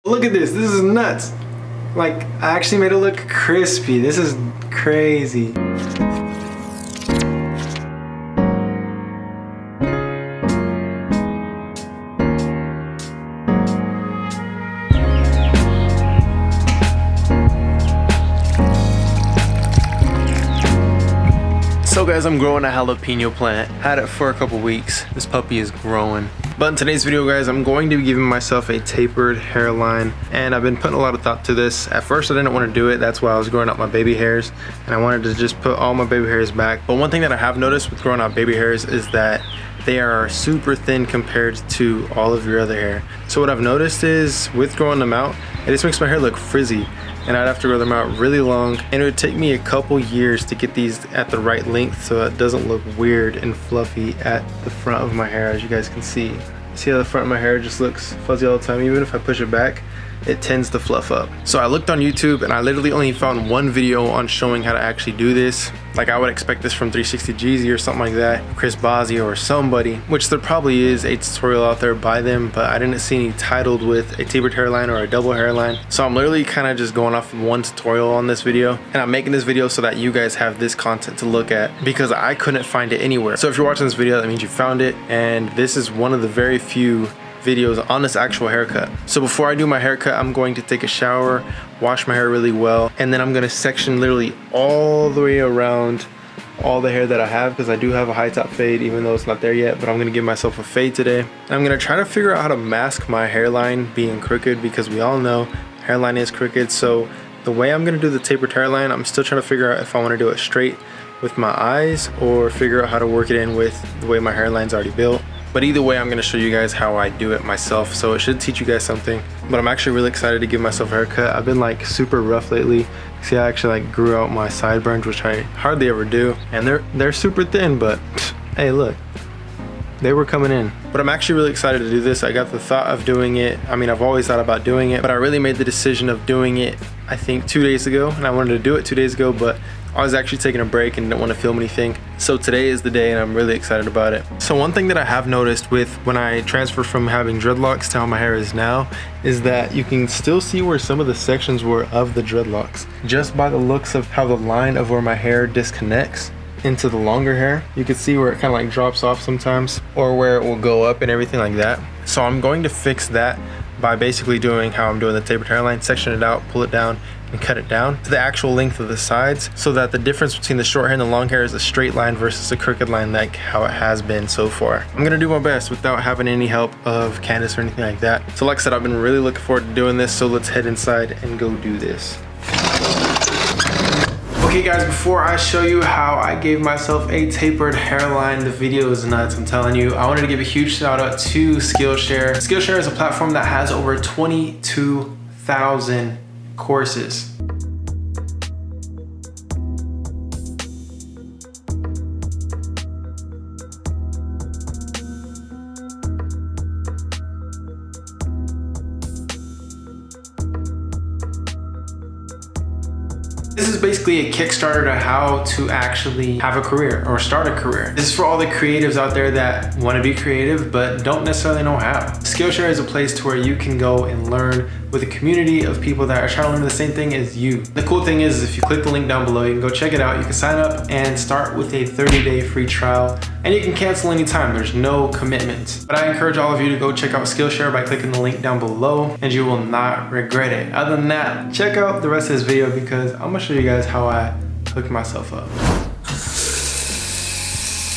Look at this, this is nuts. Like, I actually made it look crispy. This is crazy. So guys, I'm growing a jalapeno plant. Had it for a couple weeks. This puppy is growing. But in today's video, guys, I'm going to be giving myself a tapered hairline, and I've been putting a lot of thought to this. At first, I didn't want to do it. That's why I was growing out my baby hairs, and I wanted to just put all my baby hairs back. But one thing that I have noticed with growing out baby hairs is that they are super thin compared to all of your other hair. So what I've noticed is with growing them out, it just makes my hair look frizzy, and I'd have to grow them out really long, and it would take me a couple years to get these at the right length so it doesn't look weird and fluffy at the front of my hair, as you guys can see. See how the front of my hair just looks fuzzy all the time? Even if I push it back, it tends to fluff up. So I looked on YouTube and I literally only found one video on showing how to actually do this. Like, I would expect this from 360 Jeezy or something like that, Chris Bozzi or somebody, which there probably is a tutorial out there by them, but I didn't see any titled with a tapered hairline or a double hairline. So I'm literally kind of just going off of one tutorial on this video, and I'm making this video so that you guys have this content to look at because I couldn't find it anywhere. So if you're watching this video, that means you found it, and this is one of the very few videos on this actual haircut. So before I do my haircut, I'm going to take a shower, wash my hair really well, and then I'm going to section literally all the way around all the hair that I have, because I do have a high top fade even though it's not there yet, but I'm going to give myself a fade today. And I'm going to try to figure out how to mask my hairline being crooked, because we all know hairline is crooked. So the way I'm going to do the tapered hairline, I'm still trying to figure out if I want to do it straight with my eyes or figure out how to work it in with the way my hairline's already built. But either way, I'm going to show you guys how I do it myself, so it should teach you guys something. But I'm actually really excited to give myself a haircut. I've been like super rough lately. See, I actually like grew out my sideburns, which I hardly ever do, and they're super thin, but hey, look, they were coming in. But I'm actually really excited to do this. I got the thought of doing it. I mean, I've always thought about doing it, but I really made the decision of doing it, I think 2 days ago, and I wanted to do it 2 days ago, but I was actually taking a break and didn't want to film anything. So today is the day, and I'm really excited about it. So one thing that I have noticed with when I transfer from having dreadlocks to how my hair is now is that you can still see where some of the sections were of the dreadlocks. Just by the looks of how the line of where my hair disconnects into the longer hair, you can see where it kind of like drops off sometimes, or where it will go up and everything like that. So I'm going to fix that by basically doing how I'm doing the tapered hairline, section it out, pull it down, and cut it down to the actual length of the sides, so that the difference between the short hair and the long hair is a straight line versus a crooked line like how it has been so far. I'm gonna do my best without having any help of Candace or anything like that. So like I said, I've been really looking forward to doing this, so let's head inside and go do this. Okay guys, before I show you how I gave myself a tapered hairline, the video is nuts, I'm telling you. I wanted to give a huge shout out to Skillshare. Skillshare is a platform that has over 22,000 courses. This is basically a Kickstarter to how to actually have a career or start a career. This is for all the creatives out there that want to be creative but don't necessarily know how. Skillshare is a place to where you can go and learn with a community of people that are trying to learn the same thing as you. The cool thing is if you click the link down below, you can go check it out. You can sign up and start with a 30-day free trial, and you can cancel anytime. There's no commitment. But I encourage all of you to go check out Skillshare by clicking the link down below, and you will not regret it. Other than that, check out the rest of this video because I'm gonna show you guys how I hook myself up.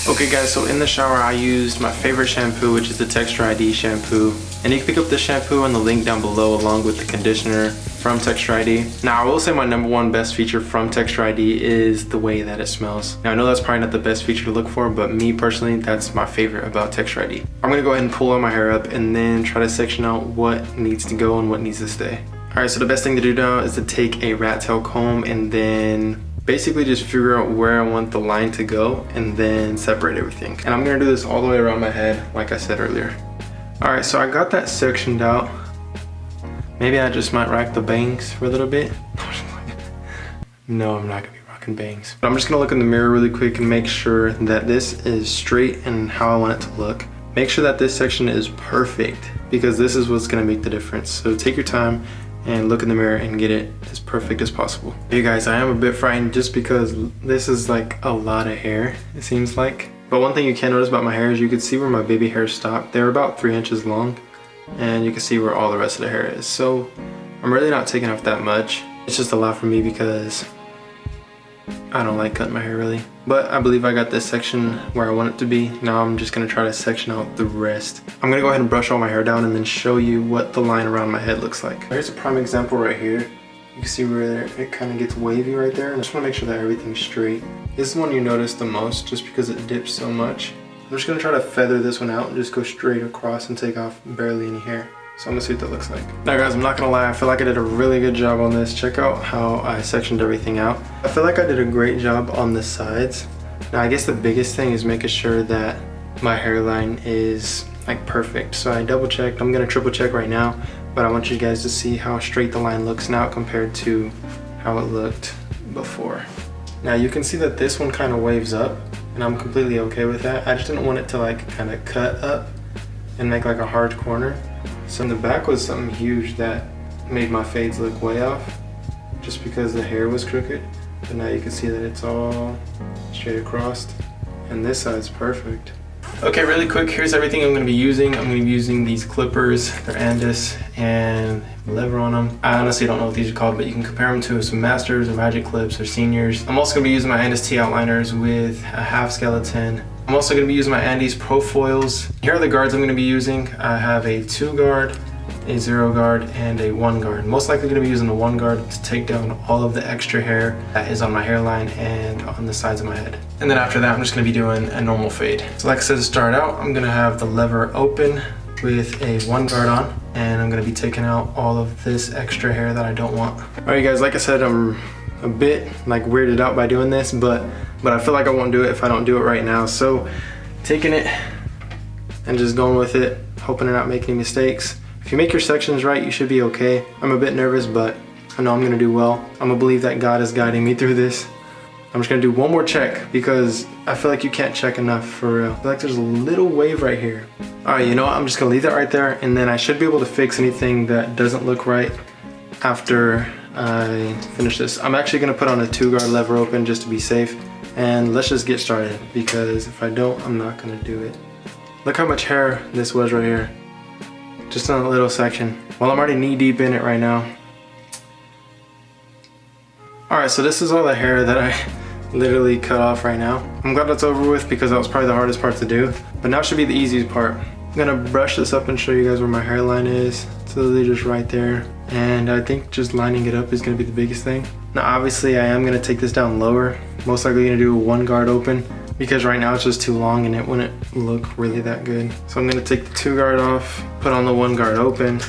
Okay guys, so in the shower I used my favorite shampoo, which is the Texture ID shampoo. And you can pick up this shampoo on the link down below along with the conditioner from Texture ID. Now I will say my #1 best feature from Texture ID is the way that it smells. Now I know that's probably not the best feature to look for, but me personally, that's my favorite about Texture ID. I'm gonna go ahead and pull all my hair up and then try to section out what needs to go and what needs to stay. All right, so the best thing to do now is to take a rat tail comb and then basically just figure out where I want the line to go and then separate everything. And I'm gonna do this all the way around my head, like I said earlier. All right, so I got that sectioned out. Maybe I just might rack the bangs for a little bit. No, I'm not gonna be rocking bangs. But I'm just gonna look in the mirror really quick and make sure that this is straight and how I want it to look. make sure that this section is perfect, because this is what's gonna make the difference. So take your time and look in the mirror and get it as perfect as possible. Hey guys, I am a bit frightened just because this is like a lot of hair, it seems like. But one thing you can notice about my hair is you can see where my baby hairs stop. They're about 3 inches long, and you can see where all the rest of the hair is. So I'm really not taking off that much. It's just a lot for me because I don't like cutting my hair really. But I believe I got this section where I want it to be. Now I'm just gonna try to section out the rest. I'm gonna go ahead and brush all my hair down and then show you what the line around my head looks like. Here's a prime example right here. You can see where it kind of gets wavy right there. And I just wanna make sure that everything's straight. This is the one you notice the most just because it dips so much. I'm just gonna try to feather this one out and just go straight across and take off barely any hair. So I'm gonna see what that looks like. Now guys, I'm not gonna lie, I feel like I did a really good job on this. Check out how I sectioned everything out. I feel like I did a great job on the sides. Now I guess the biggest thing is making sure that my hairline is like perfect. So I double checked, I'm gonna triple check right now, but I want you guys to see how straight the line looks now compared to how it looked before. Now you can see that this one kind of waves up, and I'm completely okay with that. I just didn't want it to like kind of cut up and make like a hard corner. So in the back was something huge that made my fades look way off just because the hair was crooked. But now you can see that it's all straight across, and this side's perfect. Okay, really quick, here's everything I'm gonna be using. I'm gonna be using these clippers, they're Andis, and lever on them. I honestly don't know what these are called, but you can compare them to some Masters or Magic Clips or Seniors. I'm also gonna be using my Andis T outliners with a half skeleton. I'm also going to be using my Andis Pro Foils. Here are the guards I'm going to be using. I have a 2 guard, a 0 guard, and a 1 guard. Most likely going to be using the 1 guard to take down all of the extra hair that is on my hairline and on the sides of my head. And then after that, I'm just going to be doing a normal fade. So like I said, to start out, I'm going to have the lever open with a 1 guard on, and I'm going to be taking out all of this extra hair that I don't want. Alright guys, like I said, I'm a bit like weirded out by doing this, but I feel like I won't do it if I don't do it right now. So taking it and just going with it, hoping to not make any mistakes. If you make your sections right, you should be okay. I'm a bit nervous, but I know I'm gonna do well. I'm gonna believe that God is guiding me through this. I'm just gonna do one more check because I feel like you can't check enough for real. I feel like there's a little wave right here. All right, you know what? I'm just gonna leave that right there, and then I should be able to fix anything that doesn't look right after I finish this. I'm actually gonna put on a 2 guard lever open just to be safe. And let's just get started, because if I don't, I'm not gonna do it. Look how much hair this was right here. Just in a little section. Well, I'm already knee deep in it right now. Alright, so this is all the hair that I literally cut off right now. I'm glad that's over with because that was probably the hardest part to do. But now should be the easiest part. I'm gonna brush this up and show you guys where my hairline is. It's literally just right there. And I think just lining it up is gonna be the biggest thing. Now obviously I am gonna take this down lower. Most likely gonna do a 1 guard open because right now it's just too long and it wouldn't look really that good. So I'm gonna take the 2 guard off, put on the 1 guard open,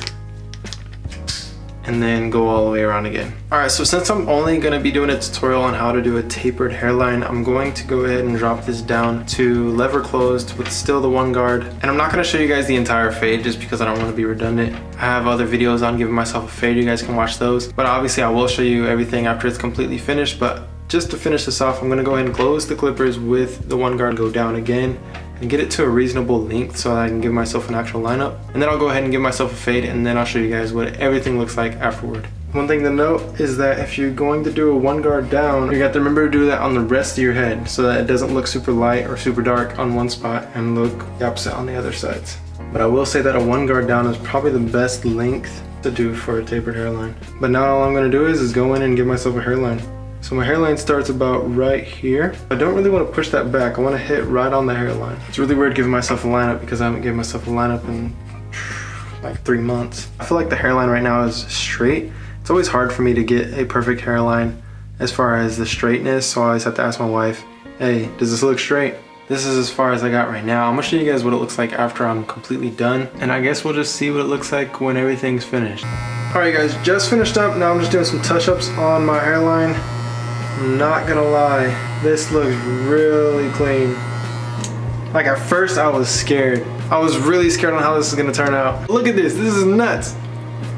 and then go all the way around again. Alright, so since I'm only gonna be doing a tutorial on how to do a tapered hairline, I'm going to go ahead and drop this down to lever closed with still the 1 guard. And I'm not gonna show you guys the entire fade just because I don't wanna be redundant. I have other videos on giving myself a fade, you guys can watch those. But obviously I will show you everything after it's completely finished, but just to finish this off, I'm gonna go ahead and close the clippers with the 1 guard, go down again, and get it to a reasonable length so that I can give myself an actual lineup. And then I'll go ahead and give myself a fade, and then I'll show you guys what everything looks like afterward. One thing to note is that if you're going to do a 1 guard down, you got to remember to do that on the rest of your head so that it doesn't look super light or super dark on one spot and look the opposite on the other sides. But I will say that a 1 guard down is probably the best length to do for a tapered hairline. But now all I'm gonna do is go in and give myself a hairline. So my hairline starts about right here. I don't really want to push that back. I want to hit right on the hairline. It's really weird giving myself a lineup because I haven't given myself a lineup in like 3 months. I feel like the hairline right now is straight. It's always hard for me to get a perfect hairline as far as the straightness, so I always have to ask my wife, hey, does this look straight? This is as far as I got right now. I'm gonna show you guys what it looks like after I'm completely done, and I guess we'll just see what it looks like when everything's finished. Alright guys, just finished up. Now I'm just doing some touch-ups on my hairline. I'm not gonna lie, this looks really clean. Like at first I was scared. I was really scared on how this is gonna turn out. Look at this is nuts.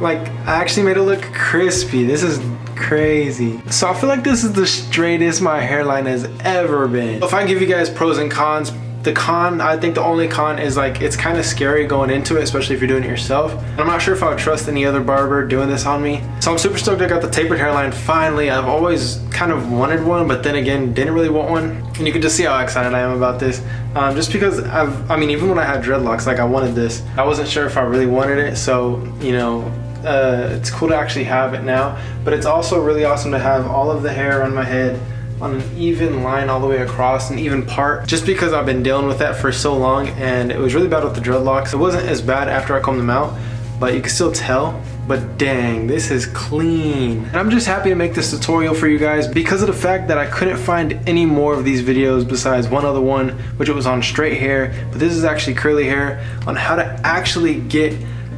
Like I actually made it look crispy. This is crazy. So I feel like this is the straightest my hairline has ever been. If I give you guys pros and cons, The con, I think the only con is like it's kind of scary going into it, especially if you're doing it yourself. And I'm not sure if I would trust any other barber doing this on me. So I'm super stoked I got the tapered hairline finally. I've always kind of wanted one, but then again, didn't really want one. And you can just see how excited I am about this. Just because I mean, even when I had dreadlocks, like I wanted this. I wasn't sure if I really wanted it, so, you know, it's cool to actually have it now. But it's also really awesome to have all of the hair on my head on an even line all the way across, an even part, just because I've been dealing with that for so long, and it was really bad with the dreadlocks. It wasn't as bad after I combed them out, but you can still tell. But dang, this is clean. And I'm just happy to make this tutorial for you guys because of the fact that I couldn't find any more of these videos besides one other one, which it was on straight hair, but this is actually curly hair, on how to actually get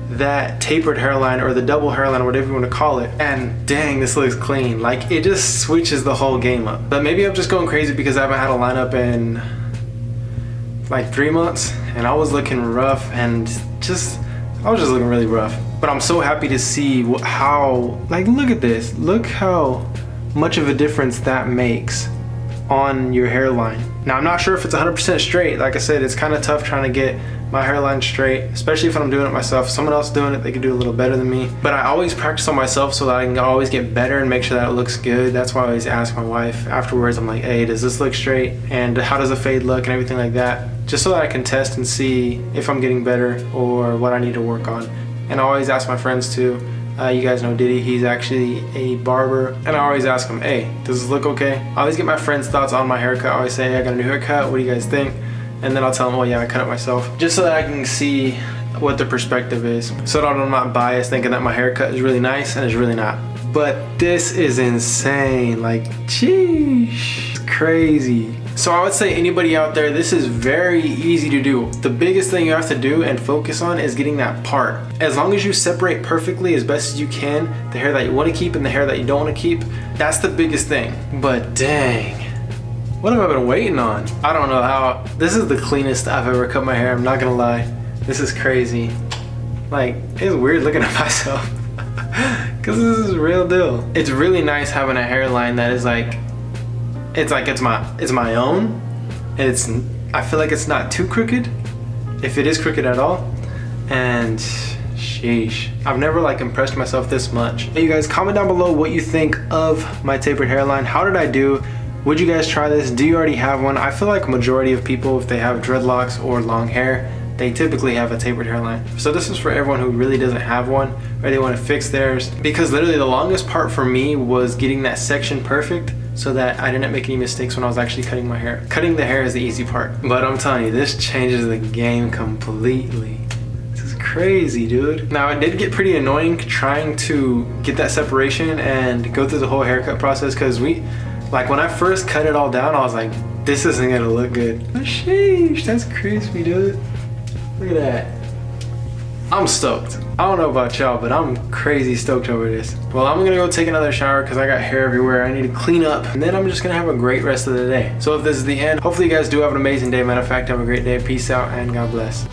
that tapered hairline or the double hairline or whatever you want to call it. And dang, this looks clean. Like, it just switches the whole game up. But maybe I'm just going crazy because I haven't had a lineup in like 3 months, and I was looking rough, and I was just looking really rough. But I'm so happy to see how, like, look at this. Look how much of a difference that makes on your hairline. Now, I'm not sure if it's 100% straight. Like I said, it's kind of tough trying to get my hairline straight, especially if I'm doing it myself. If someone else doing it, they can do a little better than me. But I always practice on myself so that I can always get better and make sure that it looks good. That's why I always ask my wife afterwards. I'm like, hey, does this look straight? And how does the fade look and everything like that? Just so that I can test and see if I'm getting better or what I need to work on. And I always ask my friends too. You guys know Diddy, he's actually a barber. And I always ask him, hey, does this look okay? I always get my friends' thoughts on my haircut. I always say, hey, I got a new haircut, what do you guys think? And then I'll tell them, oh yeah, I cut it myself. Just so that I can see what the perspective is. So that I'm not biased thinking that my haircut is really nice and it's really not. But this is insane, like, sheesh, it's crazy. So I would say anybody out there, this is very easy to do. The biggest thing you have to do and focus on is getting that part. As long as you separate perfectly as best as you can, the hair that you want to keep and the hair that you don't want to keep, that's the biggest thing. But dang, what have I been waiting on? I don't know how, this is the cleanest I've ever cut my hair, I'm not gonna lie. This is crazy. Like, it's weird looking at myself. Cause this is the real deal. It's really nice having a hairline that is like, it's my own, and I feel like it's not too crooked, if it is crooked at all. And sheesh, I've never like impressed myself this much. Hey, you guys, comment down below what you think of my tapered hairline. How did I do? Would you guys try this? Do you already have one? I feel like majority of people, if they have dreadlocks or long hair, they typically have a tapered hairline. So this is for everyone who really doesn't have one or they want to fix theirs, because literally the longest part for me was getting that section perfect so that I didn't make any mistakes when I was actually cutting my hair. Cutting the hair is the easy part, but I'm telling you, this changes the game completely. This is crazy, dude. Now, it did get pretty annoying trying to get that separation and go through the whole haircut process, because like when I first cut it all down, I was like, this isn't gonna look good. But sheesh, that's crispy, dude. Look at that. I'm stoked. I don't know about y'all, but I'm crazy stoked over this. Well, I'm gonna go take another shower because I got hair everywhere. I need to clean up, and then I'm just gonna have a great rest of the day. So if this is the end, hopefully you guys do have an amazing day. Matter of fact, have a great day. Peace out and God bless.